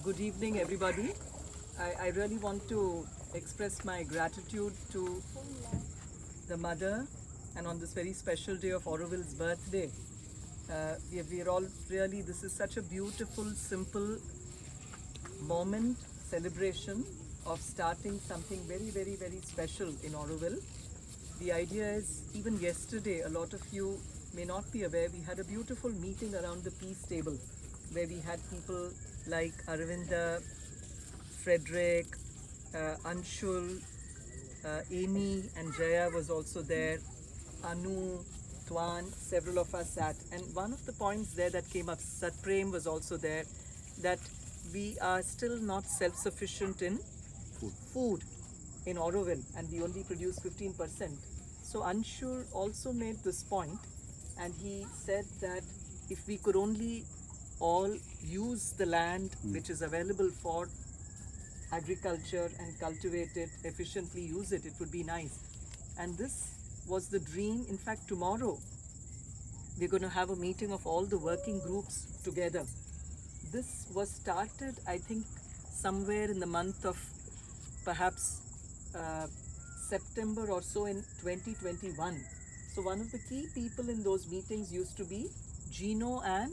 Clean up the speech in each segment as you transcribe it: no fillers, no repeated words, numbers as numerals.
Good evening, everybody. I really want to express my gratitude to the mother, and on this very special day of Auroville's birthday. We're all really, this is such a beautiful, simple moment, celebration of starting something very, very, very special in Auroville. The idea is, even yesterday, a lot of you may not be aware, we had a beautiful meeting around the peace table where we had people like Aravinda, Frederick, Anshul, Amy and Jaya was also there, Anu, Twan, several of us sat. And one of the points there that came up, Satprem was also there, that we are still not self-sufficient in food in Auroville, and we only produce 15%. So Anshul also made this point, and he said that if we could only all use the land which is available for agriculture and cultivate it, efficiently use it, it would be nice. And this was the dream. In fact, tomorrow we're going to have a meeting of all the working groups together. This was started, I think, somewhere in the month of perhaps September or so in 2021. So one of the key people in those meetings used to be Gino and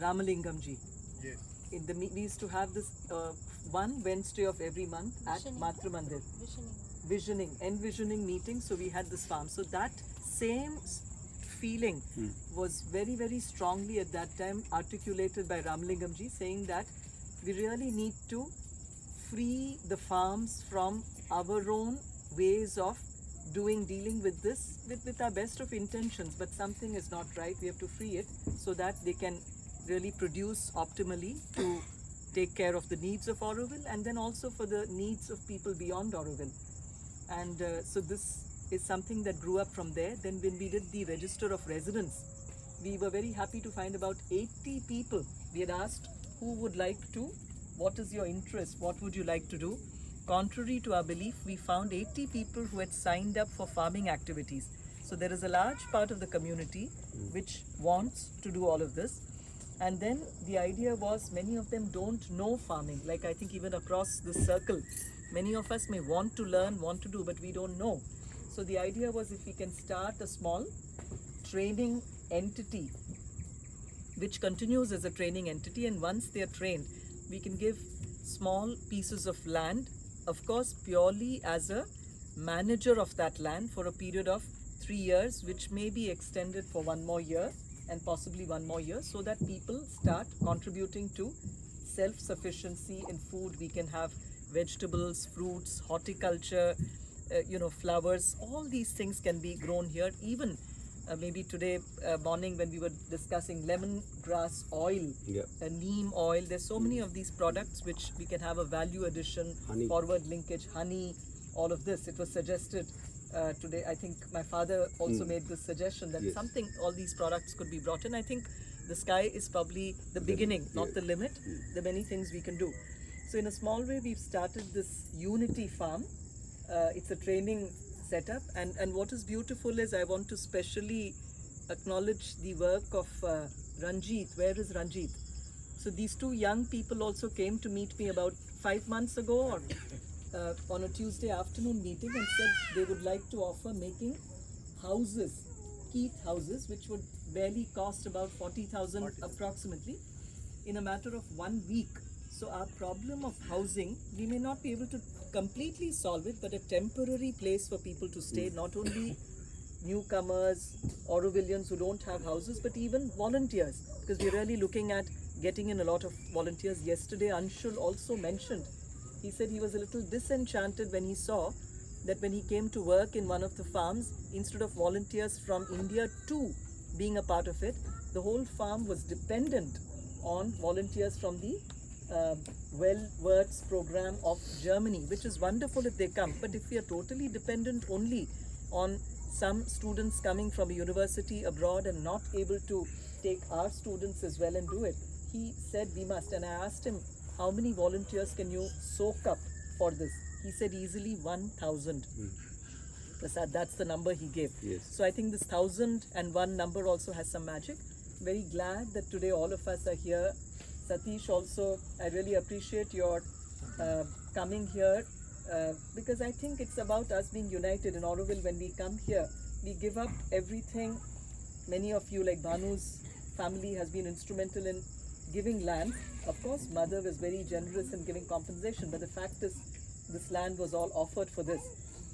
Ramalingamji. Yes. We used to have this one Wednesday of every month at Matra Mandir. Envisioning meeting. So we had this farm. So that same feeling was very, very strongly at that time articulated by Ramalingamji, saying that we really need to free the farms from our own ways of dealing with this with our best of intentions, but something is not right. We have to free it so that they can really produce optimally to take care of the needs of Auroville and then also for the needs of people beyond Auroville. And so this is something that grew up from there. Then when we did the register of residents, we were very happy to find about 80 people. We had asked who would like to, what is your interest, what would you like to do? Contrary to our belief, we found 80 people who had signed up for farming activities. So there is a large part of the community which wants to do all of this. And then the idea was, many of them don't know farming. Like I think even across the circle, many of us may want to learn, want to do, but we don't know. So the idea was, if we can start a small training entity which continues as a training entity, and once they are trained, we can give small pieces of land, of course purely as a manager of that land for a period of 3 years, which may be extended for 1 more year and possibly 1 more year, so that people start contributing to self-sufficiency in food. We can have vegetables, fruits, horticulture, flowers, all these things can be grown here. Even maybe today morning when we were discussing lemongrass oil, neem oil, there's so many of these products which we can have a value addition, honey, forward linkage, honey, all of this. It was suggested today, I think my father also made this suggestion that something, all these products could be brought in. I think the sky is probably the beginning, not the limit. There are many things we can do. So in a small way, we've started this Unity Farm. It's a training setup, and what is beautiful is, I want to specially acknowledge the work of Ranjit. Where is Ranjit? So these two young people also came to meet me about 5 months ago, or on a Tuesday afternoon meeting, and said they would like to offer making houses, Keith houses, which would barely cost about 40,000 approximately, in a matter of 1 week. So our problem of housing, we may not be able to completely solve it, but a temporary place for people to stay, not only newcomers, Aurovillians who don't have houses, but even volunteers, because we're really looking at getting in a lot of volunteers. Yesterday, Anshul also mentioned, he said he was a little disenchanted when he saw that when he came to work in one of the farms, instead of volunteers from India too being a part of it, the whole farm was dependent on volunteers from the Works program of Germany, which is wonderful if they come. But if we are totally dependent only on some students coming from a university abroad and not able to take our students as well and do it, he said we must. And I asked him, how many volunteers can you soak up for this? He said easily 1,000. Prasad, that's the number he gave. Yes. So I think this 1,001 number also has some magic. Very glad that today all of us are here Satish also, I really appreciate your coming here because I think it's about us being united in Auroville. When we come here, we give up everything. Many of you, like Bhanu's family, has been instrumental in giving land. Of course, mother was very generous in giving compensation, but the fact is, this land was all offered for this.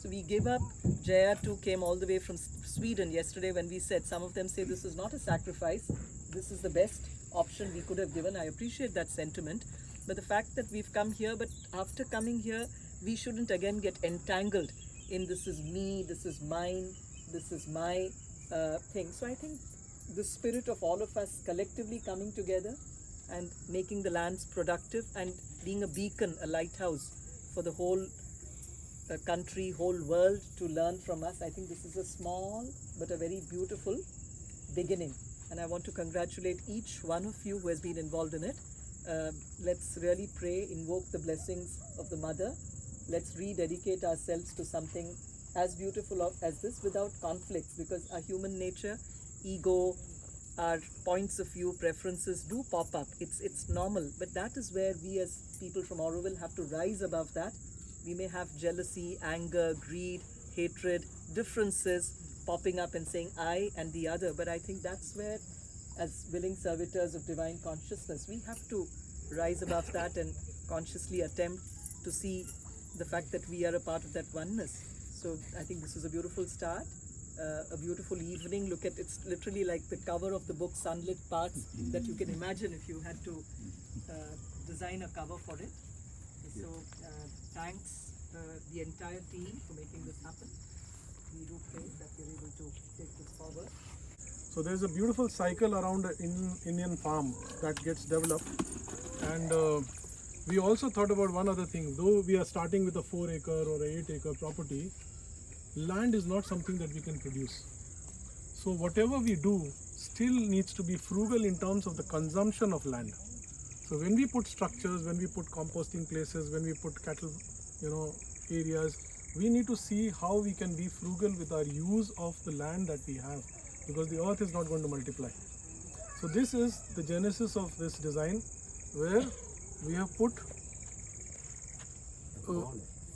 So we give up. Jaya too came all the way from Sweden yesterday when we said, some of them say this is not a sacrifice, this is the best option we could have given. I appreciate that sentiment. But the fact that we've come here, but after coming here, we shouldn't again get entangled in this is me, this is mine, this is my thing. So I think the spirit of all of us collectively coming together and making the lands productive and being a beacon, a lighthouse for the whole country, whole world to learn from us. I think this is a small but a very beautiful beginning. And I want to congratulate each one of you who has been involved in it. Let's really pray, invoke the blessings of the Mother. Let's rededicate ourselves to something as beautiful as this without conflicts, because our human nature, ego, our points of view, preferences do pop up. It's normal, but that is where we as people from Auroville have to rise above that. We may have jealousy, anger, greed, hatred, differences popping up and saying I and the other, but I think that's where, as willing servitors of divine consciousness, we have to rise above that and consciously attempt to see the fact that we are a part of that oneness. So I think this is a beautiful start, a beautiful evening. Look at, it's literally like the cover of the book, Sunlit Paths, that you can imagine if you had to design a cover for it. So thanks the entire team for making this happen. We do pray that we're able to take this forward. So there's a beautiful cycle around an Indian farm that gets developed, and we also thought about one other thing. Though we are starting with a 4-acre or a 8-acre property, land is not something that we can produce. So whatever we do still needs to be frugal in terms of the consumption of land. So when we put structures, when we put composting places, when we put cattle, areas, we need to see how we can be frugal with our use of the land that we have, because the earth is not going to multiply. So this is the genesis of this design, where we have put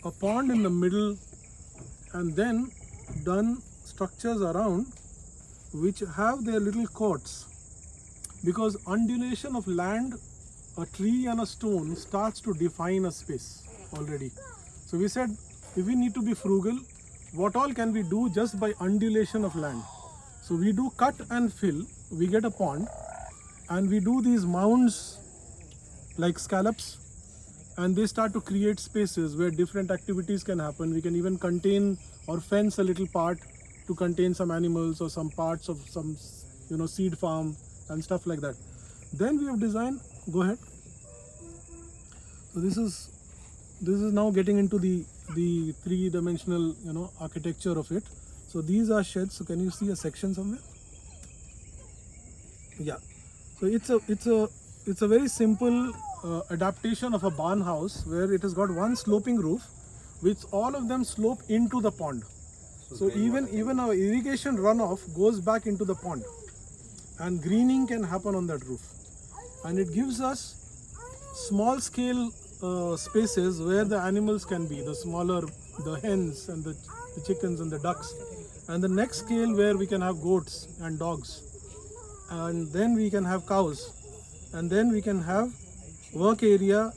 a pond in the middle and then done structures around which have their little courts, because undulation of land, a tree and a stone starts to define a space already. So we said, if we need to be frugal, what all can we do just by undulation of land? So we do cut and fill, we get a pond, and we do these mounds like scallops, and they start to create spaces where different activities can happen. We can even contain or fence a little part to contain some animals or some parts of some seed farm and stuff like that. Then we have designed, go ahead. So this is now getting into the three-dimensional architecture of it. So these are sheds. So can you see a section somewhere? Yeah. So it's a very simple adaptation of a barn house, where it has got one sloping roof, which all of them slope into the pond. So even our irrigation runoff goes back into the pond, and greening can happen on that roof, and it gives us small scale spaces where the animals can be, the hens and the chickens and the ducks, and the next scale where we can have goats and dogs, and then we can have cows, and then we can have work area,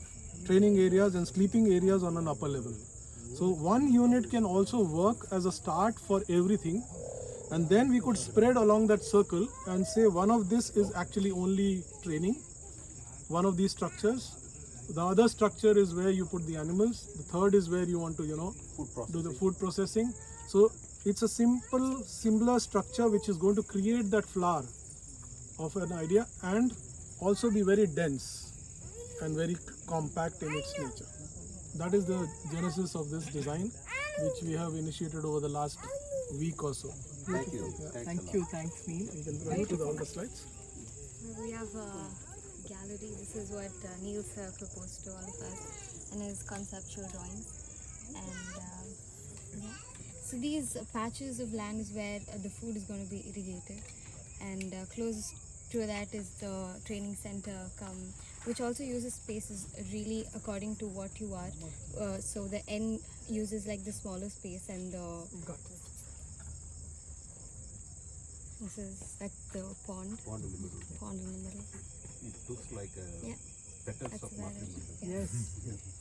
training areas and sleeping areas on an upper level. So one unit can also work as a start for everything, and then we could spread along that circle and say one of this is actually only training, one of these structures. The other structure is where you put the animals. The third is where you want to, do the food processing. So it's a simple, similar structure which is going to create that flower of an idea and also be very dense and very compact in its nature. That is the genesis of this design, which we have initiated over the last week or so. Thank you. Thanks, Neil. You can run through all the slides. We have a gallery. This is what Neil sir proposed to all of us in his conceptual drawings. And so these patches of land is where the food is going to be irrigated, and close through that is the training center which also uses spaces really according to what you are. So the N uses like the smaller space, and Got it. this is like the pond. Pond in the middle. Pond in the middle. It looks like Yeah. petals That's of where Mother it- Mother. Yes.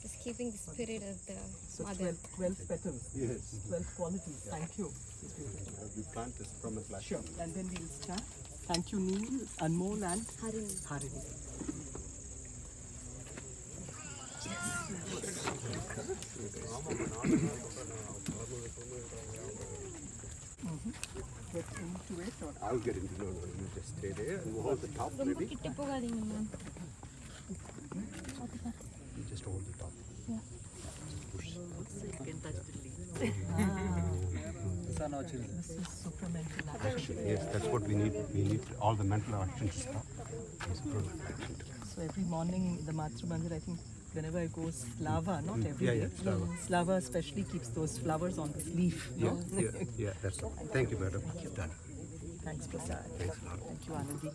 Just keeping the spirit of the So mother. 12 petals. Yes. 12 qualities. Thank you. It's beautiful. We plant this from a flash. Sure. And then we'll start. Thank you, Neil, Anmol, and Harini. Harini. Get into it or I'll get into no, you just stay there and hold the top maybe. கிட்டி போகாதீங்க ma'am. You just hold the top. can touch the leaves. This is supramental action. Action. Yes, that's what we need. We need all the mental action to stop. Action. So every morning in the Matra Mandir, I think whenever I go, Slava, not every Yeah, day. yeah, Slava. Slava especially keeps those flowers on this leaf. Yeah, yeah, yeah, that's all. Thank you, madam. Done. Thanks, Prasad. Thanks a lot. Thank you, Anandi.